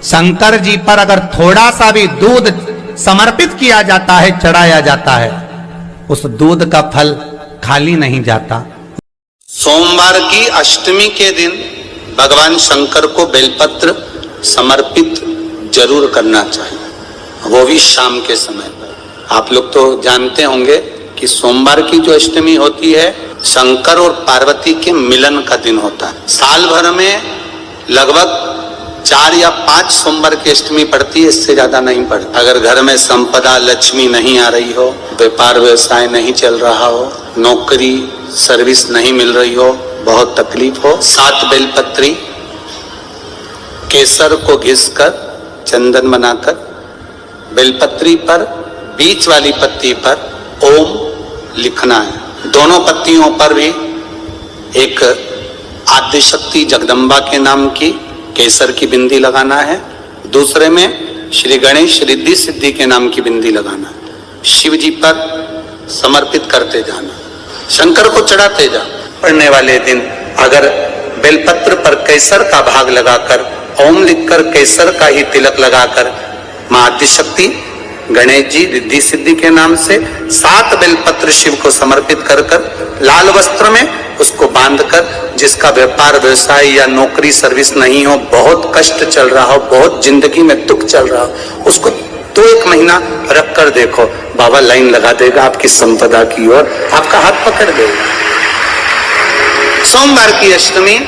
शंकर जी पर अगर थोड़ा सा भी दूध समर्पित किया जाता है, चढ़ाया जाता है, उस दूध का फल खाली नहीं जाता। सोमवार की अष्टमी के दिन भगवान शंकर को बेलपत्र समर्पित जरूर करना चाहिए, वो भी शाम के समय पर। आप लोग तो जानते होंगे कि सोमवार की जो अष्टमी होती है शंकर और पार्वती के मिलन का दिन होता है। साल भर में लगभग 4 या 5 सोमवार की अष्टमी पड़ती है, इससे ज्यादा नहीं पड़ती। अगर घर में संपदा लक्ष्मी नहीं आ रही हो, व्यापार व्यवसाय नहीं चल रहा हो, नौकरी सर्विस नहीं मिल रही हो, बहुत तकलीफ हो, 7 बेलपत्री केसर को घिसकर चंदन बनाकर बेलपत्री पर बीच वाली पत्ती पर ओम लिखना है। दोनों पत्तियों पर भी एक आद्यशक्ति जगदम्बा के नाम की केसर की बिंदी लगाना है, दूसरे में श्री गणेश रिद्धि सिद्धि के नाम की बिंदी लगाना है। शिव जी पर समर्पित करते जाना, शंकर को चढ़ाते जा। पढ़ने वाले दिन अगर बेलपत्र पर केसर का भाग लगाकर ओम लिखकर केसर का ही तिलक लगाकर मां आद्यशक्ति गणेश जी रिद्धि सिद्धि के नाम से 7 बेलपत्र शिव को समर्पित कर कर लाल वस्त्र में उसको बांधकर, जिसका व्यापार व्यवसाय या नौकरी सर्विस नहीं हो, बहुत कष्ट चल रहा हो, बहुत जिंदगी में दुख चल रहा हो, उसको तो 1 महीना रख कर देखो, बाबा लाइन लगा देगा आपकी संपदा की ओर, आपका हाथ पकड़ देगा। सोमवार की अष्टमी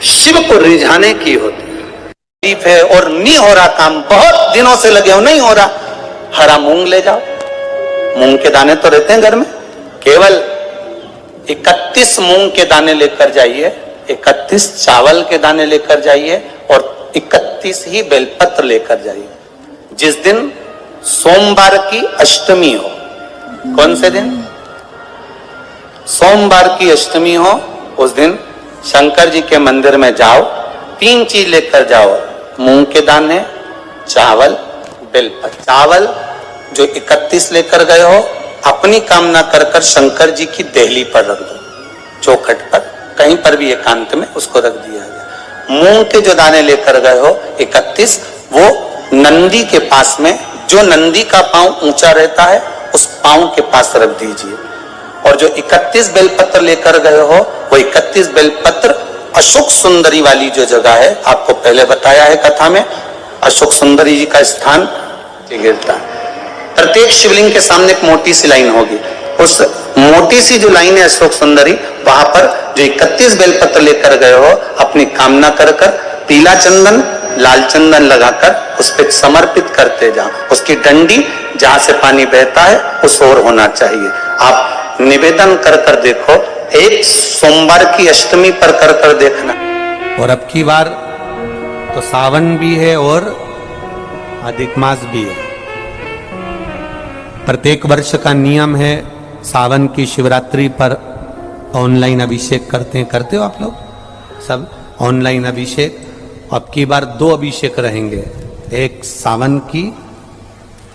शिव को रिझाने की होती है और नहीं हो रहा काम, बहुत दिनों से लगे हो, नहीं हो रहा, हरा मूंग ले जाओ। मूंग के दाने तो रहते हैं घर में, केवल 31 मूंग के दाने लेकर जाइए, 31 चावल के दाने लेकर जाइए और 31 ही बेलपत्र लेकर जाइए। जिस दिन सोमवार की अष्टमी हो, कौन से दिन? सोमवार की अष्टमी हो, उस दिन शंकर जी के मंदिर में जाओ, 3 चीज लेकर जाओ, मूंग के दाने, चावल, बेलपत्र। चावल जो 31 लेकर गए हो, अपनी कामना कर कर शंकर जी की देहली पर रख दो, चौखट पर, कहीं पर भी एकांत में उसको रख दिया गया। मूंग के जो दाने लेकर गए हो 31, वो नंदी के पास में, जो नंदी का पांव ऊंचा रहता है उस पांव के पास रख दीजिए। और जो 31 बेलपत्र लेकर गए हो, वो 31 बेलपत्र अशोक सुंदरी वाली जो जगह है, आपको पहले बताया है कथा में, अशोक सुंदरी जी का स्थान गिरता है। प्रत्येक शिवलिंग के सामने एक मोटी सी लाइन होगी, उस मोटी सी जो लाइन है अशोक सुंदरी, वहां पर जो 31 बेलपत्र लेकर गए हो, अपनी कामना कर कर पीला चंदन लाल चंदन लगाकर उस पर समर्पित करते जाओ। उसकी डंडी जहां से पानी बहता है उस ओर होना चाहिए। आप निवेदन कर कर देखो, एक सोमवार की अष्टमी पर कर कर देखना। और अब की बार तो सावन भी है और अधिक मास भी है। प्रत्येक वर्ष का नियम है, सावन की शिवरात्रि पर ऑनलाइन अभिषेक करते हो आप लोग सब, ऑनलाइन अभिषेक। अब की बार 2 अभिषेक रहेंगे, एक सावन की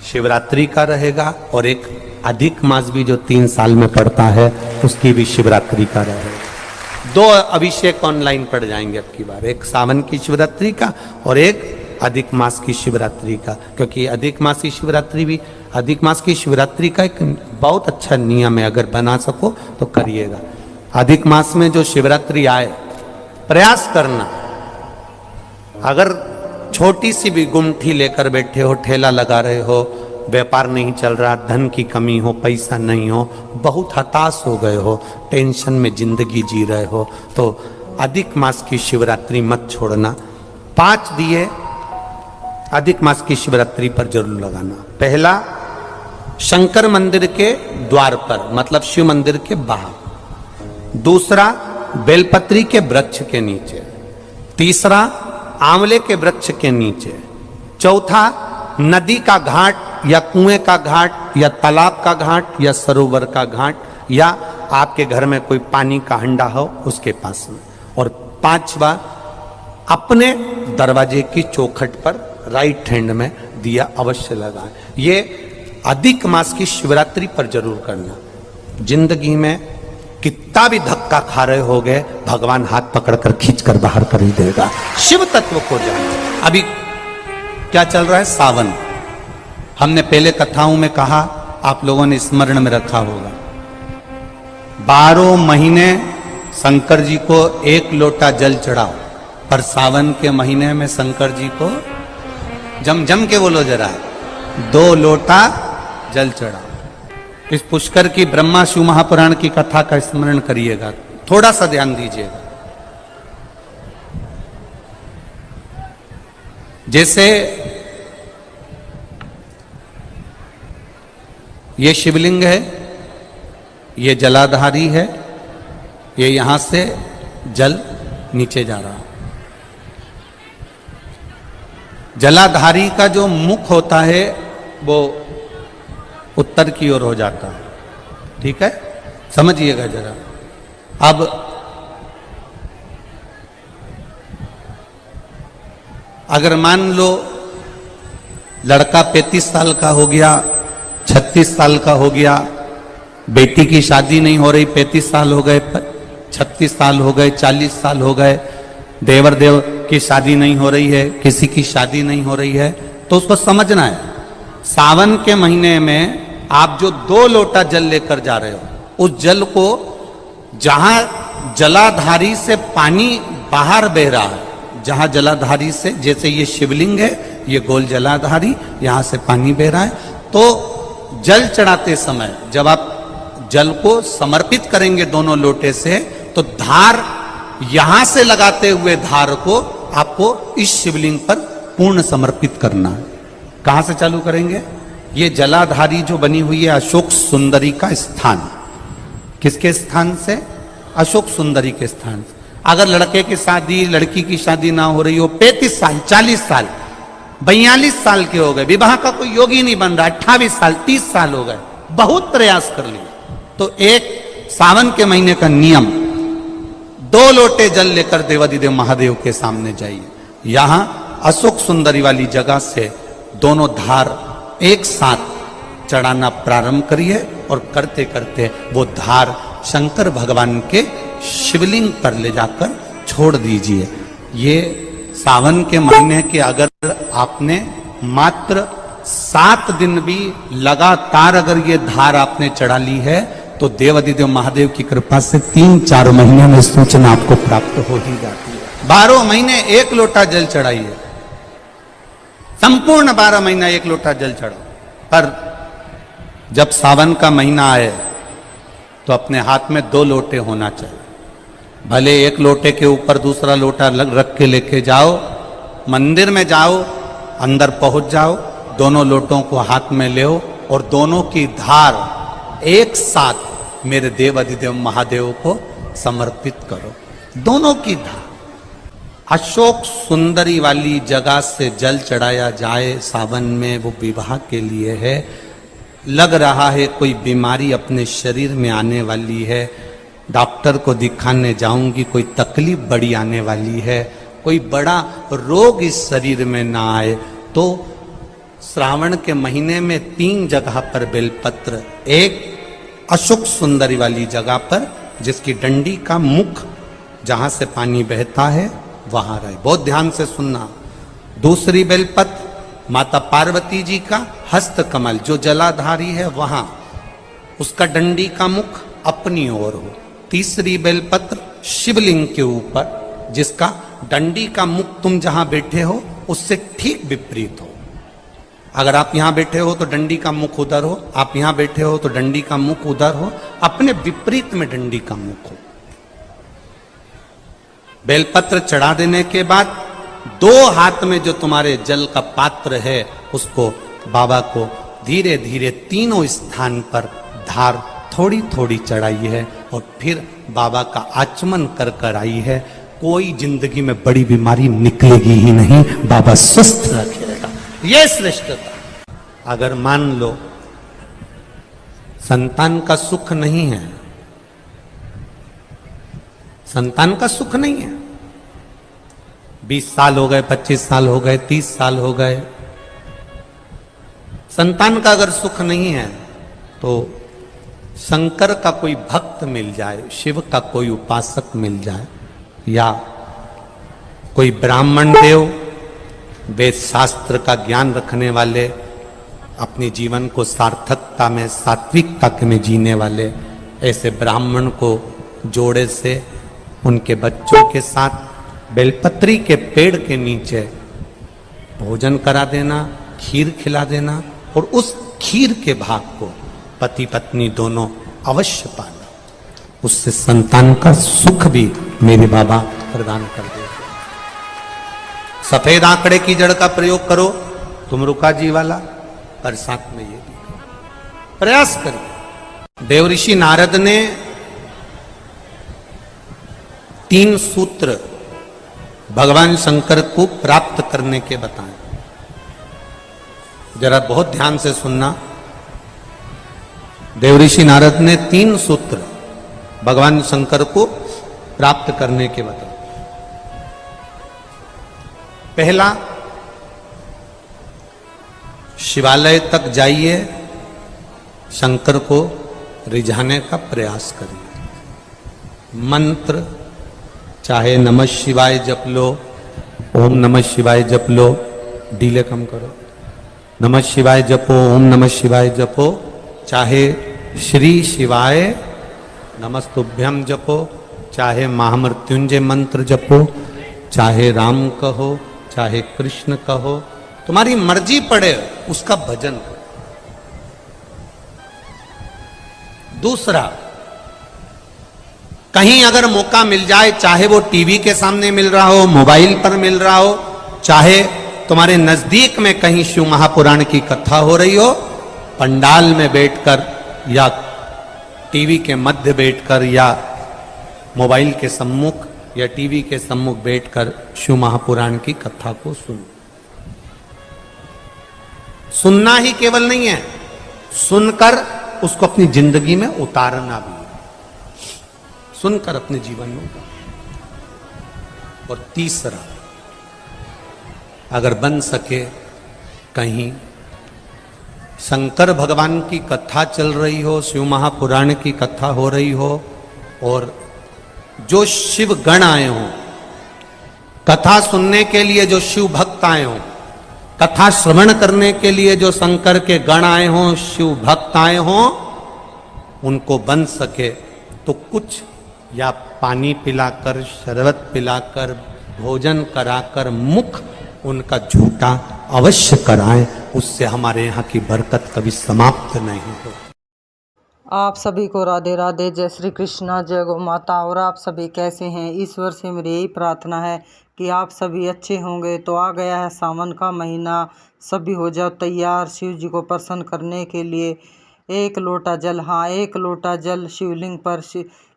शिवरात्रि का रहेगा और एक अधिक मास भी जो 3 साल में पड़ता है उसकी भी शिवरात्रि का रहेगा। 2 अभिषेक ऑनलाइन पड़ जाएंगे अब की बार, एक सावन की शिवरात्रि का और एक अधिक मास की शिवरात्रि का। क्योंकि अधिक मास की शिवरात्रि भी, अधिक मास की शिवरात्रि का एक बहुत अच्छा नियम है, अगर बना सको तो करिएगा। अधिक मास में जो शिवरात्रि आए, प्रयास करना, अगर छोटी सी भी गुमठी लेकर बैठे हो, ठेला लगा रहे हो, व्यापार नहीं चल रहा, धन की कमी हो, पैसा नहीं हो, बहुत हताश हो गए हो, टेंशन में जिंदगी जी रहे हो, तो अधिक मास की शिवरात्रि मत छोड़ना। 5 दिए अधिक मास की शिवरात्रि पर जरूर लगाना। पहला, शंकर मंदिर के द्वार पर, मतलब शिव मंदिर के बाहर। दूसरा, बेलपत्री के वृक्ष के नीचे। तीसरा, आंवले के वृक्ष के नीचे। चौथा, नदी का घाट या कुएं का घाट या तालाब का घाट या सरोवर का घाट, या आपके घर में कोई पानी का हंडा हो उसके पास में। और 5वां, अपने दरवाजे की चौखट पर राइट हैंड में दिया अवश्य लगाएं। ये अधिक मास की शिवरात्रि पर जरूर करना। जिंदगी में कितना भी धक्का खा रहे होगे, भगवान हाथ पकड़कर खींचकर बाहर कर ही देगा। शिव तत्व को जानो। अभी क्या चल रहा है? सावन। हमने पहले कथाओं में कहा, आप लोगों ने स्मरण में रखा होगा, 12 महीने शंकर जी को 1 लोटा जल चढ़ाओ, पर सावन के महीने में शंकर जी को जम के बोलो जरा, 2 लोटा जल चढ़ाओ। इस पुष्कर की ब्रह्मा शिव महापुराण की कथा का स्मरण करिएगा, थोड़ा सा ध्यान दीजिएगा। जैसे ये शिवलिंग है, ये जलाधारी है, ये यहां से जल नीचे जा रहा है। जलाधारी का जो मुख होता है वो उत्तर की ओर हो जाता है, ठीक है, समझिएगा जरा। अब अगर मान लो लड़का 35 साल का हो गया, 36 साल का हो गया, बेटी की शादी नहीं हो रही, 35 साल हो गए, 36 साल हो गए, 40 साल हो गए, देवर देव की शादी नहीं हो रही है, किसी की शादी नहीं हो रही है, तो उसको समझना है सावन के महीने में आप जो 2 लोटा जल लेकर जा रहे हो, उस जल को जहां जलाधारी से पानी बाहर बह रहा है, जहां जलाधारी से, जैसे ये शिवलिंग है, ये गोल जलाधारी, यहां से पानी बह रहा है, तो जल चढ़ाते समय जब आप जल को समर्पित करेंगे दोनों लोटे से, तो धार यहां से लगाते हुए धार को आपको इस शिवलिंग पर पूर्ण समर्पित करना है। कहां से चालू करेंगे? ये जलाधारी जो बनी हुई है अशोक सुंदरी का स्थान, किसके स्थान से? अशोक सुंदरी के स्थान से। अगर लड़के की शादी, लड़की की शादी ना हो रही हो, 35 साल, 40 साल, 42 साल के हो गए, विवाह का कोई योग ही नहीं बन रहा, 28 साल, 30 साल हो गए, बहुत प्रयास कर लिए, तो एक सावन के महीने का नियम, 2 लोटे जल लेकर देवाधिदेव महादेव के सामने जाइए। यहां अशोक सुंदरी वाली जगह से दोनों धार एक साथ चढ़ाना प्रारंभ करिए, और करते करते वो धार शंकर भगवान के शिवलिंग पर ले जाकर छोड़ दीजिए। ये सावन के महीने के अगर आपने मात्र 7 दिन भी लगातार अगर ये धार आपने चढ़ा ली है, तो देवाधिदेव महादेव की कृपा से 3-4 महीने में सूचना आपको प्राप्त हो ही जाती है। 12 महीने 1 लोटा जल चढ़ाइए, संपूर्ण 12 महीना 1 लोटा जल चढ़ाओ। पर जब सावन का महीना आए तो अपने हाथ में 2 लोटे होना चाहिए। भले 1 लोटे के ऊपर दूसरा लोटा रख के लेके जाओ, मंदिर में जाओ, अंदर पहुंच जाओ, दोनों लोटों को हाथ में ले और दोनों की धार एक साथ मेरे देव अधिदेव महादेव को समर्पित करो। दोनों की धार अशोक सुंदरी वाली जगह से जल चढ़ाया जाए सावन में, वो विवाह के लिए है। लग रहा है कोई बीमारी अपने शरीर में आने वाली है, डॉक्टर को दिखाने जाऊंगी, कोई तकलीफ बड़ी आने वाली है, कोई बड़ा रोग इस शरीर में ना आए, तो श्रावण के महीने में 3 जगह पर बेलपत्र, एक अशोक सुंदरी वाली जगह पर जिसकी डंडी का मुख जहां से पानी बहता है वहां रहे, बहुत ध्यान से सुनना। दूसरी बेलपत्र माता पार्वती जी का हस्त कमल जो जलाधारी है वहां, उसका डंडी का मुख अपनी ओर हो। तीसरी बेलपत्र शिवलिंग के ऊपर जिसका डंडी का मुख तुम जहां बैठे हो उससे ठीक विपरीत हो। अगर आप यहां बैठे हो तो डंडी का मुख उधर हो, आप यहां बैठे हो तो डंडी का मुख उधर हो, अपने विपरीत में डंडी का मुख हो। बेलपत्र चढ़ा देने के बाद 2 हाथ में जो तुम्हारे जल का पात्र है उसको बाबा को धीरे धीरे तीनों स्थान पर धार थोड़ी थोड़ी चढ़ाई है और फिर बाबा का आचमन कर कर आई है। कोई जिंदगी में बड़ी बीमारी निकलेगी ही नहीं, बाबा स्वस्थ रखेगा। ये श्रेष्ठता। अगर मान लो संतान का सुख नहीं है, संतान का सुख नहीं है, 20 साल हो गए, 25 साल हो गए, 30 साल हो गए, संतान का अगर सुख नहीं है तो शंकर का कोई भक्त मिल जाए, शिव का कोई उपासक मिल जाए, या कोई ब्राह्मण देव वेद शास्त्र का ज्ञान रखने वाले, अपने जीवन को सार्थकता में, सात्विकता में जीने वाले ऐसे ब्राह्मण को जोड़े से उनके बच्चों के साथ बेलपत्री के पेड़ के नीचे भोजन करा देना, खीर खिला देना, और उस खीर के भाग को पति पत्नी दोनों अवश्य पाना। उससे संतान का सुख भी मेरे बाबा प्रदान कर दे। सफेद आंकड़े की जड़ का प्रयोग करो, तुम रुका जी वाला, पर साथ में ये भी प्रयास करिए। देवऋषि नारद ने 3 सूत्र भगवान शंकर को प्राप्त करने के बताए। जरा बहुत ध्यान से सुनना। देवऋषि नारद ने 3 सूत्र भगवान शंकर को प्राप्त करने के बताए। पहला, शिवालय तक जाइए, शंकर को रिझाने का प्रयास करिए। मंत्र चाहे नमः शिवाय जप लो, ओम नमः शिवाय जप लो, डीले कम करो, नमः शिवाय जपो, ओम नमः शिवाय जपो, चाहे श्री शिवाय नमस्तुभ्यम जपो, चाहे महामृत्युंजय मंत्र जपो, चाहे राम कहो, चाहे कृष्ण कहो, तुम्हारी मर्जी पड़े, उसका भजन करो। दूसरा, कहीं अगर मौका मिल जाए, चाहे वो टीवी के सामने मिल रहा हो, मोबाइल पर मिल रहा हो, चाहे तुम्हारे नजदीक में कहीं शिव महापुराण की कथा हो रही हो, पंडाल में बैठकर या टीवी के मध्य बैठकर या मोबाइल के सम्मुख या टीवी के सम्मुख बैठकर शिव महापुराण की कथा को सुनो। सुनना ही केवल नहीं है, सुनकर उसको अपनी जिंदगी में उतारना भी है, सुनकर अपने जीवन में उतारना। और तीसरा, अगर बन सके कहीं शंकर भगवान की कथा चल रही हो, शिव महापुराण की कथा हो रही हो, और जो शिव गण आए हों, कथा सुनने के लिए जो शिव भक्त आए हों, कथा श्रवण करने के लिए जो शंकर के गण आए हों, शिव भक्त आए हों, उनको बन सके तो कुछ या पानी पिलाकर, शरबत पिलाकर, भोजन कराकर मुख उनका झूठा अवश्य कराएं। उससे हमारे यहाँ की बरकत कभी समाप्त नहीं हो। आप सभी को राधे राधे, जय श्री कृष्णा, जय गौ माता। और आप सभी कैसे हैं? ईश्वर से मेरी यही प्रार्थना है कि आप सभी अच्छे होंगे। तो आ गया है सावन का महीना, सभी हो जाओ तैयार शिव जी को प्रसन्न करने के लिए। 1 लोटा जल, हाँ 1 लोटा जल शिवलिंग पर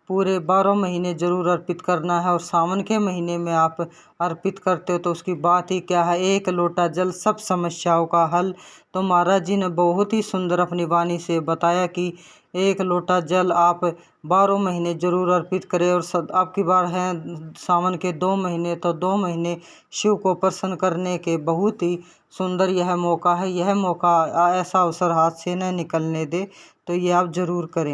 पूरे 12 महीने जरूर अर्पित करना है। और सावन के महीने में आप अर्पित करते हो तो उसकी बात ही क्या है। 1 लोटा जल सब समस्याओं का हल। तो महाराज जी ने बहुत ही सुंदर अपनी वाणी से बताया कि 1 लोटा जल आप 12 महीने जरूर अर्पित करें। और आपकी बार है सावन के 2 महीने, तो 2 महीने शिव को प्रसन्न करने के बहुत ही सुंदर यह मौका है। यह मौका ऐसा अवसर हाथ से न निकलने दे, तो ये आप जरूर करें।